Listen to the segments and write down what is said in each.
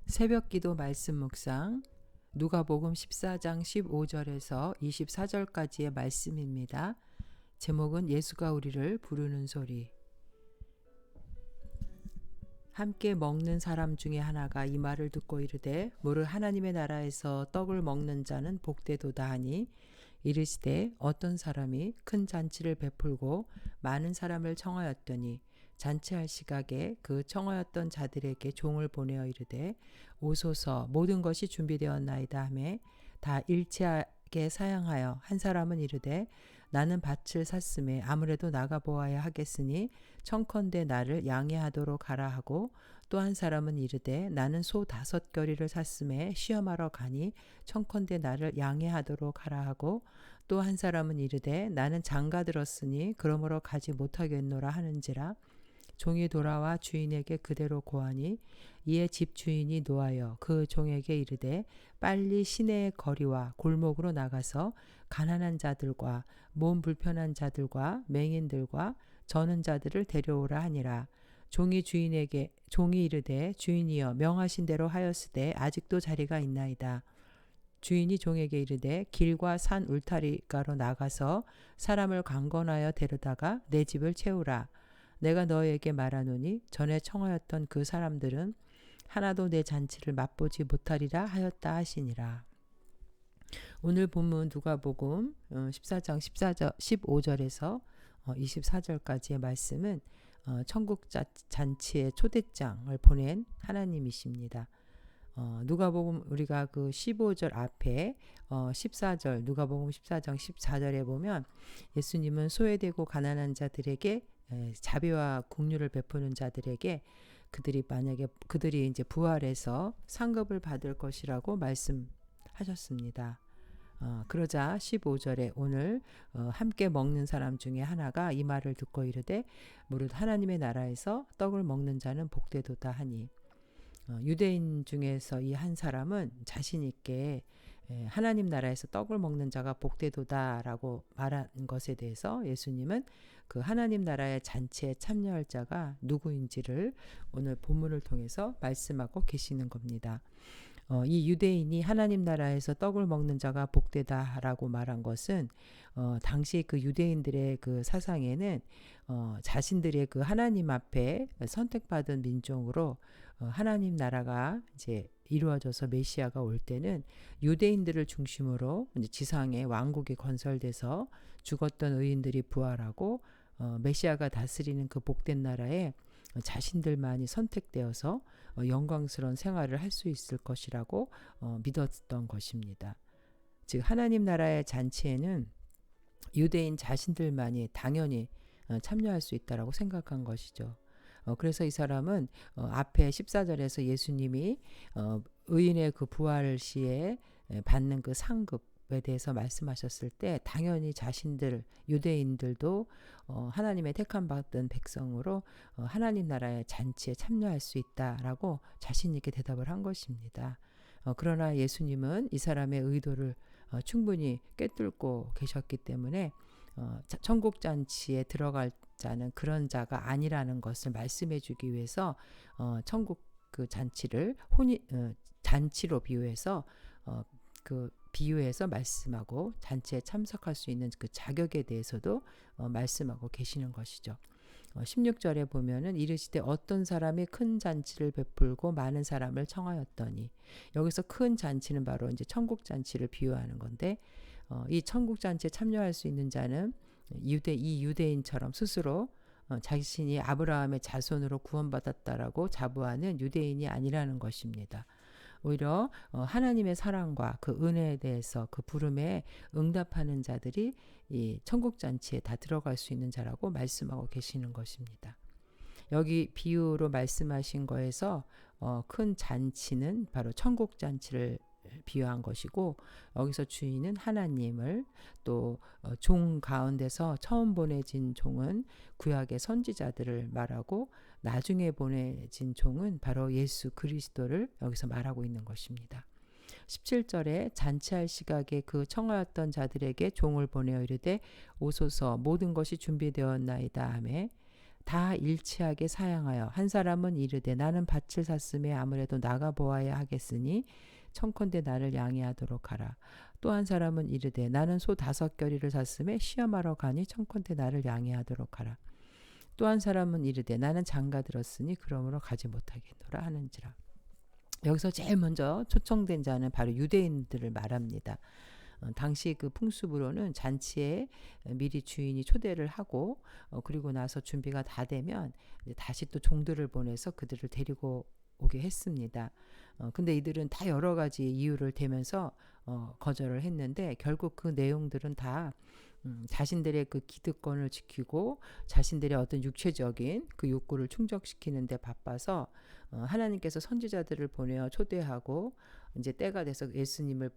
새벽기도 말씀 묵상 누가복음 14장 15절에서 24절까지의 말씀입니다. 제목은 예수가 우리를 부르는 소리. 함께 먹는 사람 중에 하나가 이 말을 듣고 이르되 무릇 하나님의 나라에서 떡을 먹는 자는 복되도다 하니 이르시되 어떤 사람이 큰 잔치를 베풀고 많은 사람을 청하였더니 잔치할 시각에 그 청하였던 자들에게 종을 보내어 이르되 오소서 모든 것이 준비되었나이다 하매 다 일치하게 사양하여 한 사람은 이르되 나는 밭을 샀음에 아무래도 나가보아야 하겠으니 청컨대 나를 양해하도록 하라 하고 또 한 사람은 이르되 나는 소 5겨리를 샀음에 시험하러 가니 청컨대 나를 양해하도록 하라 하고 또 한 사람은 이르되 나는 장가 들었으니 그러므로 가지 못하겠노라 하는지라 종이 돌아와 주인에게 그대로 고하니 이에 집 주인이 노하여 그 종에게 이르되 빨리 시내의 거리와 골목으로 나가서 가난한 자들과 몸 불편한 자들과 맹인들과 저는 자들을 데려오라 하니라. 종이 이르되 주인이여 명하신 대로 하였으되 아직도 자리가 있나이다. 주인이 종에게 이르되 길과 산 울타리가로 나가서 사람을 강권하여 데려다가 내 집을 채우라. 내가 너에게 말하노니 전에 청하였던 그 사람들은 하나도 내 잔치를 맛보지 못하리라 하였다 하시니라. 오늘 본문 누가복음 14장 15절에서 24절까지의 말씀은 천국 잔치의 초대장을 보낸 하나님이십니다. 누가복음 우리가 그 15절 앞에 14절 누가복음 14장 14절에 보면 예수님은 소외되고 가난한 자들에게 자비와 긍휼을 베푸는 자들에게 그들이 이제 부활해서 상급을 받을 것이라고 말씀하셨습니다. 그러자 15절에 오늘 함께 먹는 사람 중에 하나가 이 말을 듣고 이르되 무릇 하나님의 나라에서 떡을 먹는 자는 복되도다 하니 유대인 중에서 이 한 사람은 자신 있게 하나님 나라에서 떡을 먹는 자가 복되도다라고 말한 것에 대해서 예수님은 그 하나님 나라의 잔치에 참여할 자가 누구인지를 오늘 본문을 통해서 말씀하고 계시는 겁니다. 이 유대인이 하나님 나라에서 떡을 먹는 자가 복되다라고 말한 것은 당시 그 유대인들의 그 사상에는 자신들의 그 하나님 앞에 선택받은 민족으로 하나님 나라가 이제 이루어져서 메시아가 올 때는 유대인들을 중심으로 이제 지상에 왕국이 건설돼서 죽었던 의인들이 부활하고 메시아가 다스리는 그 복된 나라에 자신들만이 선택되어서 영광스러운 생활을 할 수 있을 것이라고 믿었던 것입니다. 즉 하나님 나라의 잔치에는 유대인 자신들만이 당연히 참여할 수 있다라고 생각한 것이죠. 그래서 이 사람은 앞에 14절에서 예수님이 의인의 그 부활 시에 받는 그 상급에 대해서 말씀하셨을 때 당연히 자신들 유대인들도 하나님의 택함 받은 백성으로 하나님 나라의 잔치에 참여할 수 있다라고 자신 있게 대답을 한 것입니다. 그러나 예수님은 이 사람의 의도를 충분히 꿰뚫고 계셨기 때문에 천국 잔치에 들어갈 자는 그런 자가 아니라는 것을 말씀해 주기 위해서 천국 그 잔치를 잔치로 비유해서 말씀하고 잔치에 참석할 수 있는 그 자격에 대해서도 말씀하고 계시는 것이죠. 16절에 보면은 이르시되 어떤 사람이 큰 잔치를 베풀고 많은 사람을 청하였더니 여기서 큰 잔치는 바로 이제 천국 잔치를 비유하는 건데 이 천국 잔치에 참여할 수 있는 자는 이 유대인처럼 스스로 자신이 아브라함의 자손으로 구원받았다라고 자부하는 유대인이 아니라는 것입니다. 오히려 하나님의 사랑과 그 은혜에 대해서 그 부름에 응답하는 자들이 이 천국 잔치에 다 들어갈 수 있는 자라고 말씀하고 계시는 것입니다. 여기 비유로 말씀하신 거에서 큰 잔치는 바로 천국 잔치를 비유한 것이고 여기서 주인은 하나님을 또 종 가운데서 처음 보내진 종은 구약의 선지자들을 말하고 나중에 보내진 종은 바로 예수 그리스도를 여기서 말하고 있는 것입니다. 17절에 잔치할 시각에 그 청하였던 자들에게 종을 보내어 이르되 오소서 모든 것이 준비되었나이다 하매 다 일치하게 사양하여 한 사람은 이르되 나는 밭을 샀음에 아무래도 나가 보아야 하겠으니 청컨대 나를 양해하도록 하라. 또 한 사람은 이르되 나는 소 5겨리를 샀음에 시험하러 가니 청컨대 나를 양해하도록 하라. 또 한 사람은 이르되 나는 장가 들었으니 그러므로 가지 못하겠노라 하는지라. 여기서 제일 먼저 초청된 자는 바로 유대인들을 말합니다. 당시 그 풍습으로는 잔치에 미리 주인이 초대를 하고 그리고 나서 준비가 다 되면 다시 또 종들을 보내서 그들을 데리고 오게 했습니다. 근데 이들은 다 여러 가지 이유를 대면서 거절을 했는데 결국 그 내용들은 다 자신들의 그 기득권을 지키고 자신들의 어떤 육체적인 그 욕구를 충족시키는 데 바빠서 하나님께서 선지자들을 보내어 초대하고 이제 때가 돼서 예수님을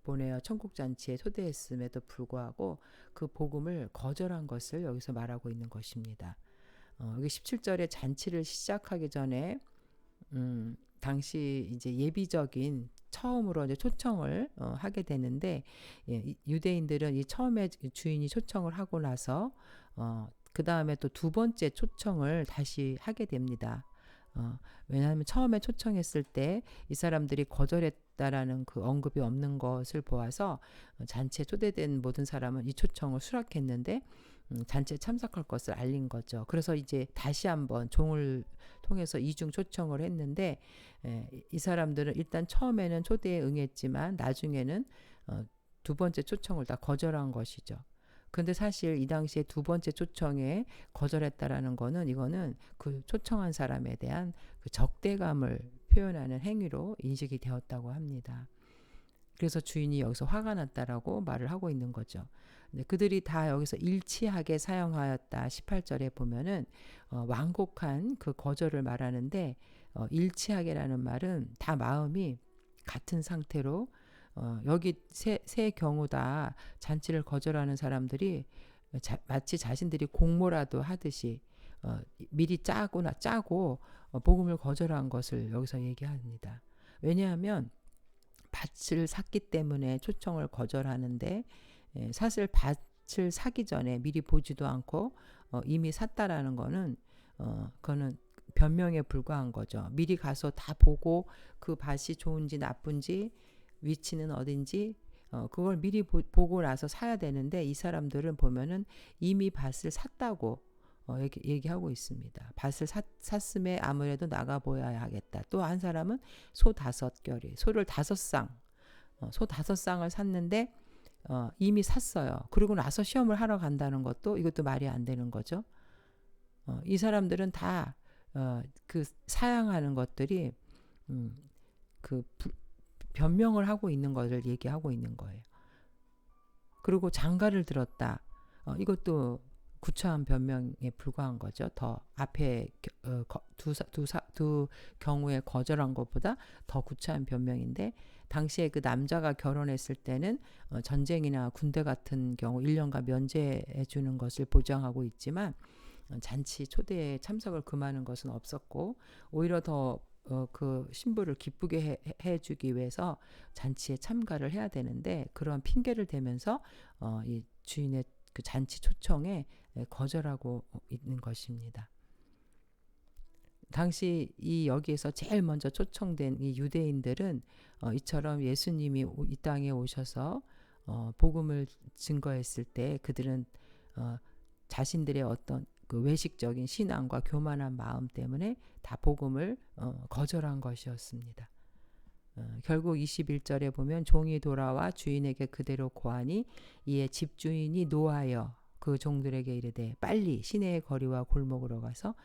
보내어 천국잔치에 초대했음에도 불구하고 그 복음을 거절한 것을 여기서 말하고 있는 것입니다. 여기 17절에 잔치를 시작하기 전에 당시 이제 예비적인 처음으로 이제 초청을 하게 되는데 유대인들은 이 처음에 주인이 초청을 하고 나서 그 다음에 또 두 번째 초청을 다시 하게 됩니다. 왜냐하면 처음에 초청했을 때 이 사람들이 거절했다라는 그 언급이 없는 것을 보아서 잔치에 초대된 모든 사람은 이 초청을 수락했는데 잔치에 참석할 것을 알린 거죠. 그래서 이제 다시 한번 종을 통해서 이중 초청을 했는데 이 사람들은 일단 처음에는 초대에 응했지만 나중에는 두 번째 초청을 다 거절한 것이죠. 근데 사실 이 당시에 두 번째 초청에 거절했다라는 거는 이거는 그 초청한 사람에 대한 그 적대감을 표현하는 행위로 인식이 되었다고 합니다. 그래서 주인이 여기서 화가 났다라고 말을 하고 있는 거죠. 근데 그들이 다 여기서 일치하게 사용하였다 18절에 보면은 완곡한 그 거절을 말하는데 일치하게라는 말은 다 마음이 같은 상태로 여기 세 경우 다 잔치를 거절하는 사람들이 마치 자신들이 공모라도 하듯이 미리 짜고 복음을 거절한 것을 여기서 얘기합니다. 왜냐하면 밭을 샀기 때문에 초청을 거절하는데 사실 밭을 사기 전에 미리 보지도 않고 이미 샀다라는 거는 그거는 변명에 불과한 거죠. 미리 가서 다 보고 그 밭이 좋은지 나쁜지 위치는 어딘지 그걸 미리 보고 나서 사야 되는데 이 사람들은 보면은 이미 밭을 샀다고 얘기하고 있습니다. 밭을 샀음에 아무래도 나가 보여야 하겠다. 또 한 사람은 소 5겨리, 소를 5쌍, 소 5쌍을 샀는데 이미 샀어요. 그리고 나서 시험을 하러 간다는 것도 이것도 말이 안 되는 거죠. 이 사람들은 다 그 사양하는 것들이 그 변명을 하고 있는 것을 얘기하고 있는 거예요. 그리고 장가를 들었다. 이것도 구차한 변명에 불과한 거죠. 더 앞에 두 경우에 거절한 것보다 더 구차한 변명인데 당시에 그 남자가 결혼했을 때는 전쟁이나 군대 같은 경우 1년간 면제해 주는 것을 보장하고 있지만 잔치 초대에 참석을 금하는 것은 없었고 오히려 더 그 신부를 기쁘게 해주기 위해서 잔치에 참가를 해야 되는데 그런 핑계를 대면서 이 주인의 그 잔치 초청에 거절하고 있는 것입니다. 당시 이 여기에서 제일 먼저 초청된 이 유대인들은 이처럼 예수님이 이 땅에 오셔서 복음을 증거했을 때 그들은 자신들의 어떤 그 외식적인 신앙과 교만한 마음 때문에 다 복음을 거절한 것이었습니다. 결국 21절에 보면 종이 돌아와 주인에게 그대로 고하니 이에 집주인이 노하여 그 종들에게 이르되 빨리 시내의 거리와 골목으로 가서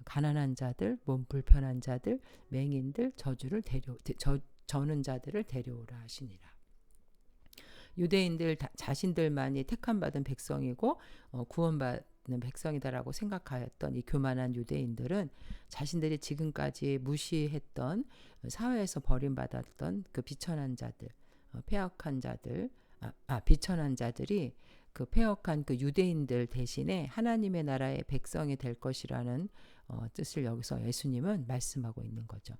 가난한 자들, 몸 불편한 자들, 맹인들, 저는 자들을 데려오라 하시니라. 유대인들 자신들만이 택함받은 백성이고 구원받는 백성이다라고 생각하였던 이 교만한 유대인들은 자신들이 지금까지 무시했던 사회에서 버림받았던 그 비천한 자들, 폐역한 자들, 비천한 자들이 그 폐역한 그 유대인들 대신에 하나님의 나라의 백성이 될 것이라는 뜻을 여기서 예수님은 말씀하고 있는 거죠.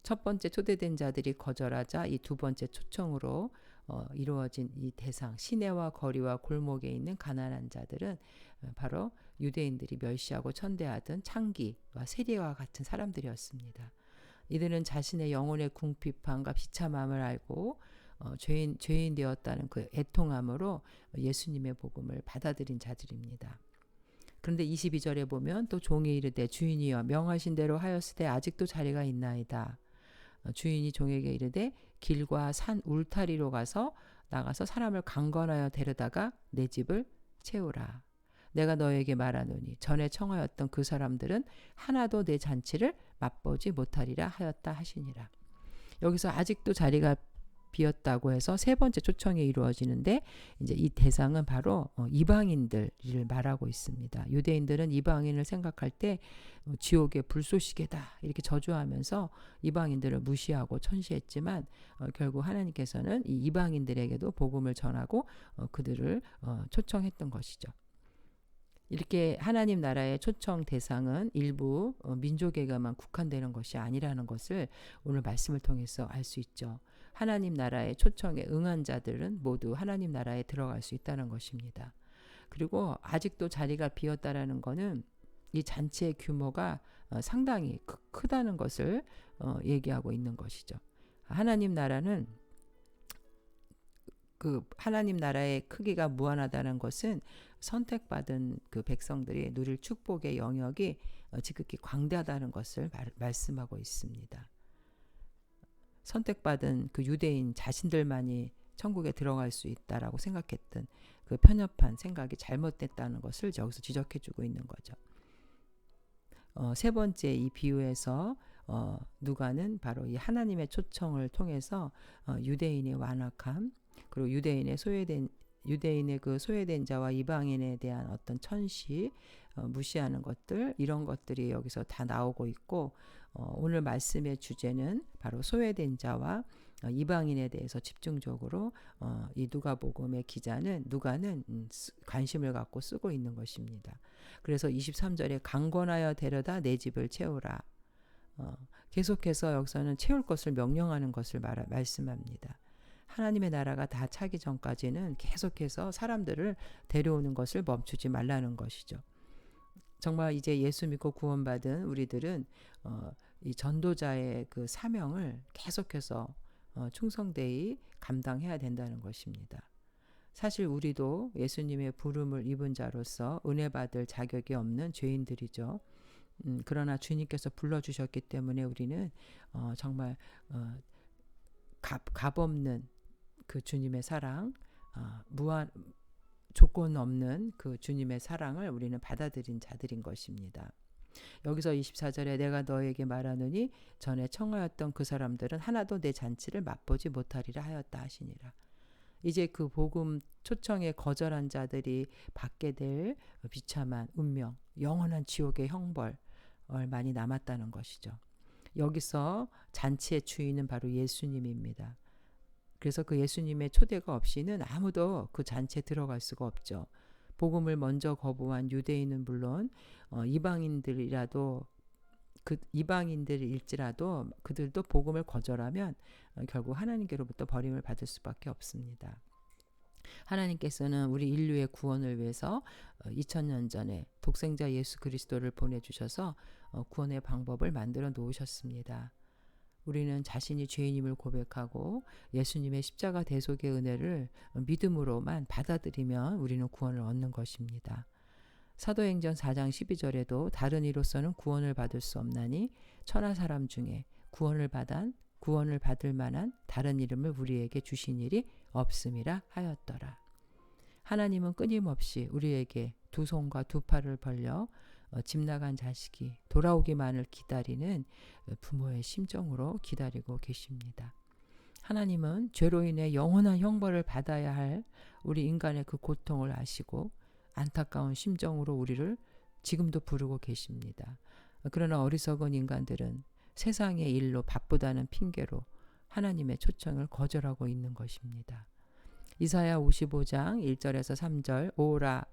첫 번째 초대된 자들이 거절하자 이 두 번째 초청으로 이루어진 이 대상, 시내와 거리와 골목에 있는 가난한 자들은 바로 유대인들이 멸시하고 천대하던 창기와 세리와 같은 사람들이었습니다. 이들은 자신의 영혼의 궁핍함과 비참함을 알고 죄인 되었다는 그 애통함으로 예수님의 복음을 받아들인 자들입니다. 그런데 22절에 보면 또 종이 이르되 주인이여 명하신 대로 하였으되 아직도 자리가 있나이다. 주인이 종에게 이르되 길과 산 울타리로 나가서 사람을 강건하여 데려다가 내 집을 채우라. 내가 너에게 말하노니 전에 청하였던 그 사람들은 하나도 내 잔치를 맛보지 못하리라 하였다 하시니라. 여기서 아직도 자리가 비었다고 해서 세 번째 초청이 이루어지는데 이제 이 대상은 바로 이방인들을 말하고 있습니다. 유대인들은 이방인을 생각할 때 지옥의 불쏘시개다 이렇게 저주하면서 이방인들을 무시하고 천시했지만 결국 하나님께서는 이 이방인들에게도 복음을 전하고 그들을 초청했던 것이죠. 이렇게 하나님 나라의 초청 대상은 일부 민족에게만 국한되는 것이 아니라는 것을 오늘 말씀을 통해서 알 수 있죠. 하나님 나라의 초청에 응한 자들은 모두 하나님 나라에 들어갈 수 있다는 것입니다. 그리고 아직도 자리가 비었다라는 것은 이 잔치의 규모가 상당히 크다는 것을 얘기하고 있는 것이죠. 하나님 나라는 그 하나님 나라의 크기가 무한하다는 것은 선택받은 그 백성들이 누릴 축복의 영역이 지극히 광대하다는 것을 말씀하고 있습니다. 선택받은 그 유대인 자신들만이 천국에 들어갈 수 있다라고 생각했던 그 편협한 생각이 잘못됐다는 것을 여기서 지적해주고 있는 거죠. 세 번째 이 비유에서 누가는 바로 이 하나님의 초청을 통해서 유대인의 완악함 그리고 유대인의 그 소외된 자와 이방인에 대한 어떤 천시, 무시하는 것들 이런 것들이 여기서 다 나오고 있고 오늘 말씀의 주제는 바로 소외된 자와 이방인에 대해서 집중적으로 이 누가복음의 기자는 누가는 관심을 갖고 쓰고 있는 것입니다. 그래서 23절에 강권하여 데려다 내 집을 채우라. 계속해서 여기서는 채울 것을 명령하는 것을 말씀합니다. 하나님의 나라가 다 차기 전까지는 계속해서 사람들을 데려오는 것을 멈추지 말라는 것이죠. 정말 이제 예수 믿고 구원받은 우리들은 이 전도자의 그 사명을 계속해서 충성되이 감당해야 된다는 것입니다. 사실 우리도 예수님의 부름을 입은 자로서 은혜 받을 자격이 없는 죄인들이죠. 그러나 주님께서 불러주셨기 때문에 우리는 정말 값없는 그 주님의 사랑, 무한 조건 없는 그 주님의 사랑을 우리는 받아들인 자들인 것입니다. 여기서 24절에 내가 너에게 말하노니 전에 청하였던 그 사람들은 하나도 내 잔치를 맛보지 못하리라 하였다 하시니라. 이제 그 복음 초청에 거절한 자들이 받게 될 비참한 운명, 영원한 지옥의 형벌 많이 남았다는 것이죠. 여기서 잔치의 주인은 바로 예수님입니다. 그래서 그 예수님의 초대가 없이는 아무도 그 잔치에 들어갈 수가 없죠. 복음을 먼저 거부한 유대인은 물론 이방인들일지라도 그들도 복음을 거절하면 결국 하나님께로부터 버림을 받을 수밖에 없습니다. 하나님께서는 우리 인류의 구원을 위해서 2000년 전에 독생자 예수 그리스도를 보내주셔서 구원의 방법을 만들어 놓으셨습니다. 우리는 자신이 죄인임을 고백하고 예수님의 십자가 대속의 은혜를 믿음으로만 받아들이면 우리는 구원을 얻는 것입니다. 사도행전 4장 12절에도 다른 이로서는 구원을 받을 수 없나니 천하 사람 중에 구원을 받을 만한 다른 이름을 우리에게 주신 일이 없음이라 하였더라. 하나님은 끊임없이 우리에게 두 손과 두 팔을 벌려 집 나간 자식이 돌아오기만을 기다리는 부모의 심정으로 기다리고 계십니다. 하나님은 죄로 인해 영원한 형벌을 받아야 할 우리 인간의 그 고통을 아시고 안타까운 심정으로 우리를 지금도 부르고 계십니다. 그러나 어리석은 인간들은 세상의 일로 바쁘다는 핑계로 하나님의 초청을 거절하고 있는 것입니다. 이사야 55장 1절에서 3절 오라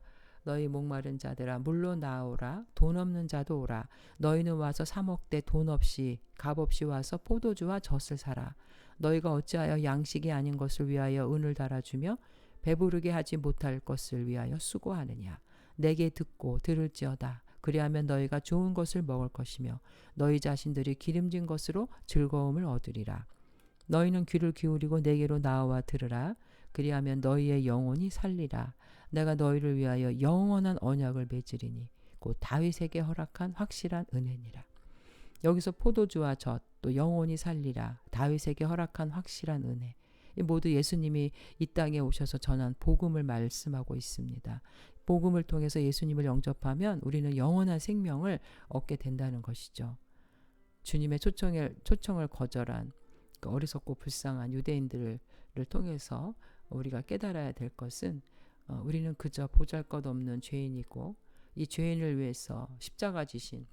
너희 목마른 자들아 물로 나오라. 돈 없는 자도 오라. 너희는 와서 사 먹되 돈 없이 값 없이 와서 포도주와 젖을 사라. 너희가 어찌하여 양식이 아닌 것을 위하여 은을 달아주며 배부르게 하지 못할 것을 위하여 수고하느냐. 내게 듣고 들을지어다. 그리하면 너희가 좋은 것을 먹을 것이며 너희 자신들이 기름진 것으로 즐거움을 얻으리라. 너희는 귀를 기울이고 내게로 나와 들으라. 그리하면 너희의 영혼이 살리라. 내가 너희를 위하여 영원한 언약을 맺으리니 곧 다윗에게 허락한 확실한 은혜니라. 여기서 포도주와 젖, 또 영혼이 살리라, 다윗에게 허락한 확실한 은혜, 이 모두 예수님이 이 땅에 오셔서 전한 복음을 말씀하고 있습니다. 복음을 통해서 예수님을 영접하면 우리는 영원한 생명을 얻게 된다는 것이죠. 주님의 초청을 거절한 그 어리석고 불쌍한 유대인들을 통해서 우리가 깨달아야 될 것은 우리는 그저 보잘것없는 죄인이고 이 죄인을 위해서 십자가 지신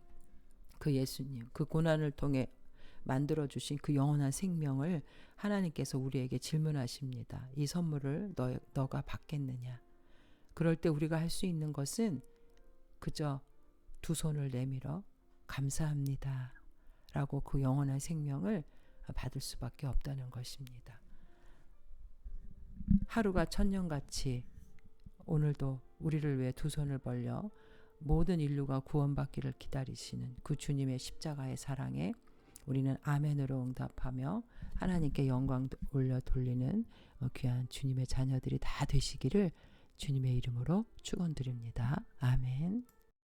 그 예수님, 그 고난을 통해 만들어주신 그 영원한 생명을 하나님께서 우리에게 질문하십니다. 이 선물을 너가 받겠느냐? 그럴 때 우리가 할 수 있는 것은 그저 두 손을 내밀어 감사합니다 라고 그 영원한 생명을 받을 수밖에 없다는 것입니다. 하루가 천년같이 오늘도 우리를 위해 두 손을 벌려 모든 인류가 구원받기를 기다리시는 그 주님의 십자가의 사랑에 우리는 아멘으로 응답하며 하나님께 영광 올려 돌리는 귀한 주님의 자녀들이 다 되시기를 주님의 이름으로 축원드립니다. 아멘.